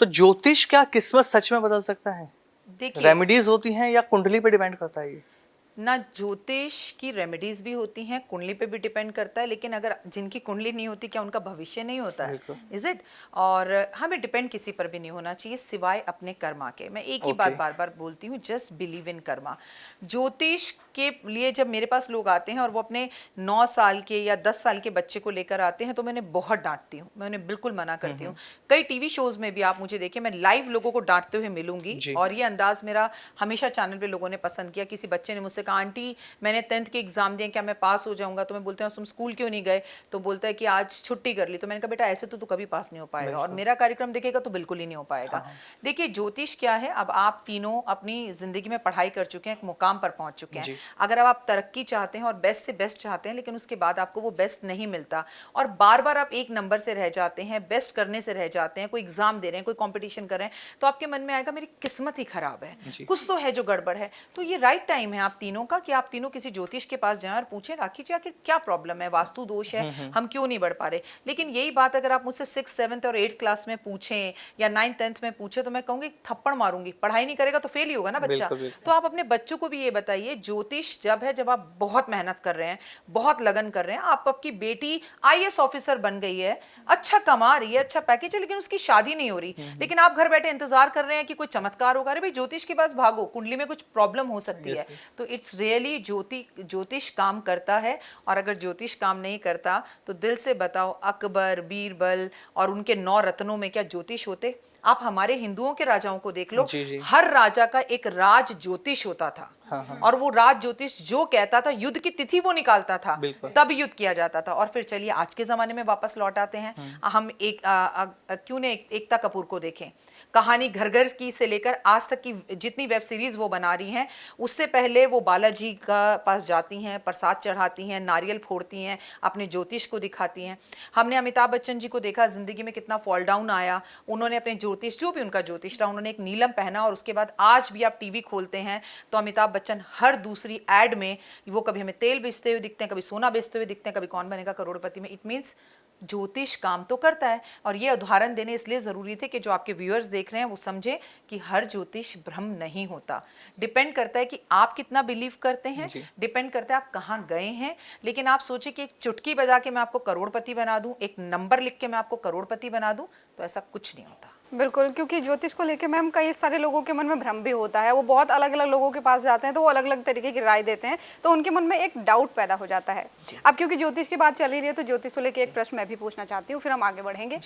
तो ज्योतिष क्या किस्मत सच में बदल सकता है? देखिए, रेमेडीज होती हैं या कुंडली पे डिपेंड करता है ये? ना ज्योतिष की रेमेडीज भी होती हैं, कुंडली पे भी डिपेंड करता है, लेकिन अगर जिनकी कुंडली नहीं होती क्या उनका भविष्य नहीं होता है? बिल्कुल। Is it? और हमें डिपेंड किसी पर भी नहीं होना चाहिए सिवाय अपने कर्मा के। मैं एक ही ओके। बात बार बार बोलती हूँ, जस्ट बिलीव इन कर्मा। ज्योतिष के लिए जब मेरे पास लोग आते हैं और वो अपने 9 साल के या 10 साल के बच्चे को लेकर आते हैं तो मैं उन्हें बहुत डांटती हूँ, मैं उन्हें बिल्कुल मना करती हूँ। कई टीवी शोज में भी आप मुझे देखिए, मैं लाइव लोगों को डांटते हुए मिलूंगी, जी। और ये अंदाज मेरा हमेशा चैनल पे लोगों ने पसंद किया। किसी बच्चे ने मुझसे कहा, आंटी मैंने 10th के एग्जाम दिए, क्या मैं पास हो जाऊंगा? तो मैं बोलते हैं तुम स्कूल क्यों नहीं गए? तो बोलता है कि आज छुट्टी कर ली। तो मैंने कहा बेटा ऐसे तो तू कभी पास नहीं हो पाएगा, और बिल्कुल। मेरा कार्यक्रम देखेगा तो बिल्कुल ही नहीं हो पाएगा। हाँ। देखिए ज्योतिष क्या है, अब आप तीनों अपनी जिंदगी में पढ़ाई कर चुके हैं, एक मुकाम पर पहुंच चुके हैं। जी। अगर अब आप तरक्की चाहते हैं और बेस्ट से बेस्ट चाहते हैं, लेकिन उसके बाद आपको वो बेस्ट नहीं मिलता और बार बार आप एक नंबर से रह जाते हैं, बेस्ट करने से रह जाते हैं, कोई एग्जाम दे रहे हैं, कोई कंपटीशन कर रहे हैं, तो आपके मन में आएगा मेरी किस्मत ही खराब है, जी। कुछ तो है जो गड़बड़ है। तो ये राइट टाइम है आप तीनों का कि आप तीनों किसी ज्योतिष के पास जाएं और पूछें, राखी जी आखिर क्या प्रॉब्लम है, वास्तु दोष है, हम क्यों नहीं बढ़ पा रहे। लेकिन यही बात अगर आप मुझसे 6th 7th और 8th क्लास में पूछें या 9th 10th में पूछे तो मैं कहूंगी थप्पड़ मारूंगी, पढ़ाई नहीं करेगा तो फेल ही होगा ना बच्चा। बिल्कुल तो बिल्कुल। आप अपने बच्चों को भी ये बताइए, ज्योतिष जब है जब आप बहुत मेहनत कर रहे हैं, बहुत लगन कर रहे हैं। आप आपकी बेटी आईएएस ऑफिसर बन गई है, अच्छा कमा रही है, अच्छा पैकेज है, लेकिन उसकी शादी नहीं हो रही, लेकिन आप घर बैठे इंतजार कर रहे हैं कि कोई चमत्कार होगा। अरे भाई ज्योतिष के पास भागो, कुंडली में कुछ प्रॉब्लम हो सकती है। यस। तो इट्स रियली ज्योतिष काम करता है। और अगर ज्योतिष काम नहीं करता तो दिल से बताओ, अकबर, बीरबल और उनके 9 रत्नों में क्या ज्योतिष होते? आप हमारे हिंदुओं के राजाओं को देख लो, जी जी। हर राजा का एक राज ज्योतिष होता था। हाँ हाँ। और वो राज ज्योतिष जो कहता था, युद्ध की तिथि वो निकालता था, बिल्कुल। तब युद्ध किया जाता था। और फिर चलिए आज के जमाने में वापस लौट आते हैं। हम क्यों ने एकता कपूर को देखें, कहानी घर घर की से लेकर आज तक की जितनी वेब सीरीज वो बना रही हैं, उससे पहले वो बालाजी का पास जाती हैं, प्रसाद चढ़ाती हैं, नारियल फोड़ती हैं, अपने ज्योतिष को दिखाती हैं। हमने अमिताभ बच्चन जी को देखा, जिंदगी में कितना फॉल डाउन आया, उन्होंने अपने ज्योतिष, जो भी उनका ज्योतिष रहा, उन्होंने एक नीलम पहना, और उसके बाद आज भी आप टीवी खोलते हैं तो अमिताभ बच्चन हर दूसरी एड में वो कभी हमें तेल बेचते हुए दिखते हैं, कभी सोना बेचते हुए दिखते हैं, कभी कौन बनेगा करोड़पति में। इट मीन्स ज्योतिष काम तो करता है। और ये उदाहरण देने इसलिए जरूरी थे कि जो आपके व्यूअर्स देख रहे हैं वो समझे कि हर ज्योतिष भ्रम नहीं होता। डिपेंड करता है कि आप कितना बिलीव करते हैं, डिपेंड करता है आप कहाँ गए हैं। लेकिन आप सोचे कि एक चुटकी बजा के मैं आपको करोड़पति बना दूं, एक नंबर लिख के मैं आपको करोड़पति बना दूं, तो ऐसा कुछ नहीं होता। बिल्कुल, क्योंकि ज्योतिष को लेके मैम कई सारे लोगों के मन में भ्रम भी होता है। वो बहुत अलग अलग लोगों के पास जाते हैं तो वो अलग अलग तरीके की राय देते हैं, तो उनके मन में एक डाउट पैदा हो जाता है। अब क्योंकि ज्योतिष की बात चल ही रही है तो ज्योतिष को लेके एक प्रश्न मैं भी पूछना चाहती हूँ, फिर हम आगे बढ़ेंगे।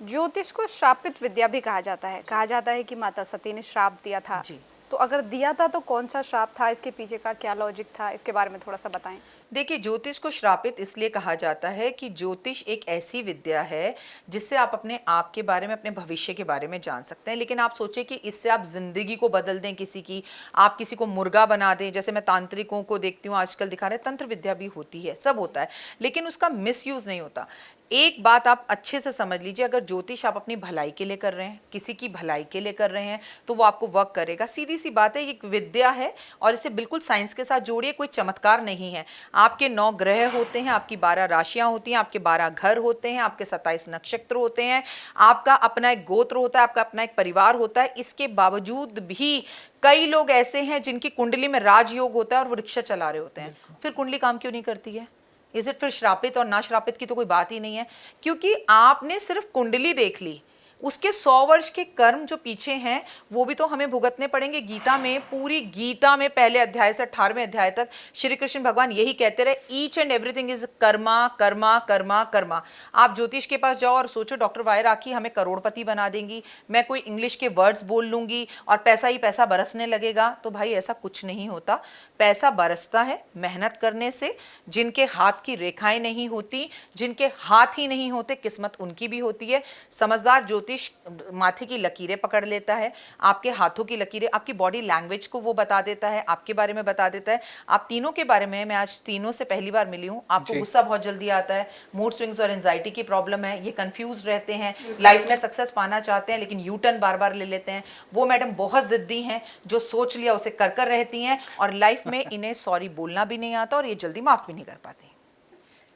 ज्योतिष को श्रापित विद्या भी कहा जाता है। कहा जाता है कि माता सती ने श्राप दिया था। तो अगर दिया था तो कौन सा श्राप था, इसके पीछे का क्या लॉजिक था, इसके बारे में थोड़ा सा बताएं। देखिए, ज्योतिष को श्रापित इसलिए कहा जाता है कि ज्योतिष एक ऐसी विद्या है जिससे आप अपने आप के बारे में, अपने भविष्य के बारे में जान सकते हैं। लेकिन आप सोचे कि इससे आप जिंदगी को बदल दें किसी की, आप किसी को मुर्गा बना दें। जैसे मैं तांत्रिकों को देखती हूँ आजकल दिखा रहे, तंत्र विद्या भी होती है, सब होता है, लेकिन उसका मिसयूज नहीं होता। एक बात आप अच्छे से समझ लीजिए, अगर ज्योतिष आप अपनी भलाई के लिए कर रहे हैं, किसी की भलाई के लिए कर रहे हैं, तो वो आपको वर्क करेगा। सीधी सी बात है, ये एक विद्या है और इसे बिल्कुल साइंस के साथ जोड़िए, कोई चमत्कार नहीं है। आपके 9 ग्रह होते हैं, आपकी 12 राशियां होती हैं, आपके 12 घर होते हैं, आपके 27 नक्षत्र होते हैं, आपका अपना एक गोत्र होता है, आपका अपना एक परिवार होता है। इसके बावजूद भी कई लोग ऐसे हैं जिनकी कुंडली में राजयोग होता है और वो रिक्शा चला रहे होते हैं। फिर कुंडली काम क्यों नहीं करती है? Is it? फिर श्रापित और ना श्रापित की तो कोई बात ही नहीं है, क्योंकि आपने सिर्फ कुंडली देख ली, उसके 100 वर्ष के कर्म जो पीछे हैं वो भी तो हमें भुगतने पड़ेंगे। गीता में, पूरी गीता में पहले अध्याय से 18वें अध्याय तक श्री कृष्ण भगवान यही कहते रहे, each and everything is Karma Karma Karma Karma. आप ज्योतिष के पास जाओ और सोचो डॉक्टर वाई राखी हमें करोड़पति बना देंगी, मैं कोई इंग्लिश के वर्ड्स बोल लूंगी और पैसा ही पैसा बरसने लगेगा, तो भाई ऐसा कुछ नहीं होता। पैसा बरसता है मेहनत करने से। जिनके हाथ की रेखाएं नहीं होती, जिनके हाथ ही नहीं होते, किस्मत उनकी भी होती है। समझदार ज्योतिष माथे की लकीरें पकड़ लेता है, आपके हाथों की लकीरें, आपकी बॉडी लैंग्वेज को वो बता देता है, आपके बारे में बता देता है। आप तीनों के बारे में, मैं आज तीनों से पहली बार मिली हूँ, आपको गुस्सा बहुत जल्दी आता है, मूड स्विंग्स और एंजाइटी की प्रॉब्लम है, ये कंफ्यूज रहते हैं, लाइफ में सक्सेस पाना चाहते हैं लेकिन यू टर्न बार बार ले लेते हैं। वो मैडम बहुत जिद्दी हैं, जो सोच लिया उसे कर रहती हैं और लाइफ में इन्हें सॉरी बोलना भी नहीं आता और ये जल्दी माफ भी नहीं कर पाती।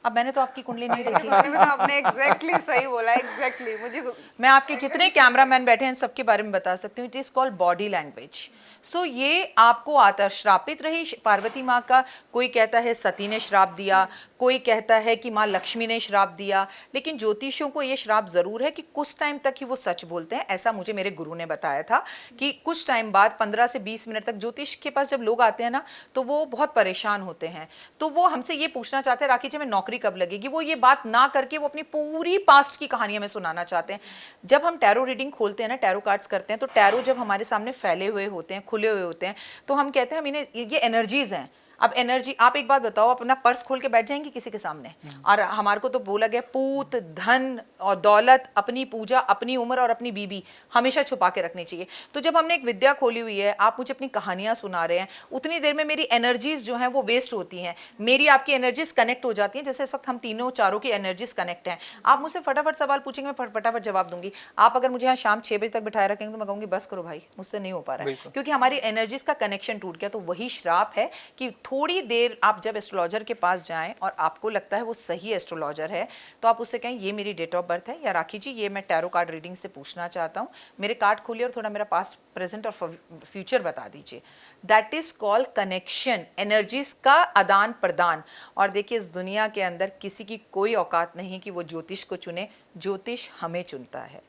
अब मैंने तो आपकी कुंडली नहीं देखी। बारे में तो आपने एग्जैक्टली सही बोला, एग्जैक्टली मुझे मैं आपके जितने कैमरामैन बैठे हैं सबके बारे में बता सकती हूँ। It is called body language. So ये आपको आता, श्रापित रही पार्वती माँ का, कोई कहता है सती ने श्राप दिया, कोई कहता है कि माँ लक्ष्मी ने श्राप दिया, लेकिन ज्योतिषियों को ये श्राप जरूर है कि कुछ टाइम तक ही वो सच बोलते हैं। ऐसा मुझे मेरे गुरु ने बताया था कि कुछ टाइम बाद 15 से 20 मिनट तक ज्योतिष के पास जब लोग आते हैं ना, तो वो बहुत परेशान होते हैं। तो वो हमसे ये पूछना चाहते हैं राखी जी हमें नौकरी कब लगेगी। वो ये बात ना करके वो अपनी पूरी पास्ट की कहानी हमें सुनाना चाहते हैं। जब हम टैरो रीडिंग खोलते हैं ना, टैरो कार्ड्स करते हैं, तो टैरो जब हमारे सामने फैले हुए होते हैं, खुले हुए होते हैं, तो हम कहते हैं हम इन्हें, ये एनर्जीज हैं। अब एनर्जी, आप एक बात बताओ, अपना पर्स खोल के बैठ जाएंगे किसी के सामने, और हमारे को तो बोला गया पूत, धन और दौलत, अपनी पूजा, अपनी उम्र और अपनी बीबी हमेशा छुपा के रखनी चाहिए। तो जब हमने एक विद्या खोली हुई है, आप मुझे अपनी कहानियां सुना रहे हैं, उतनी देर में मेरी एनर्जीज जो हैं वो वेस्ट होती हैं, मेरी आपकी एनर्जीज कनेक्ट हो जाती हैं। जैसे इस वक्त हम तीनों चारों की एनर्जीज कनेक्ट हैं। आप मुझसे फटाफट सवाल पूछेंगे, मैं फटाफट जवाब दूंगी। आप अगर मुझे यहाँ शाम 6 बजे तक बिठाए रखेंगे तो मैं कहूँगी बस करो भाई, मुझसे नहीं हो पा रहा है, क्योंकि हमारी एनर्जीज का कनेक्शन टूट गया। तो वही श्राप है कि थोड़ी देर आप जब एस्ट्रोलॉजर के पास जाएं और आपको लगता है वो सही एस्ट्रोलॉजर है, तो आप उससे कहें ये मेरी डेट ऑफ बर्थ है, या राखी जी ये मैं टैरो कार्ड रीडिंग से पूछना चाहता हूँ, मेरे कार्ड खोलिए और थोड़ा मेरा पास्ट, प्रेजेंट और फ्यूचर बता दीजिए। That is called connection, energies का आदान प्रदान। और देखिए इस दुनिया के अंदर किसी की कोई औकात नहीं कि वो ज्योतिष को चुने, ज्योतिष हमें चुनता है।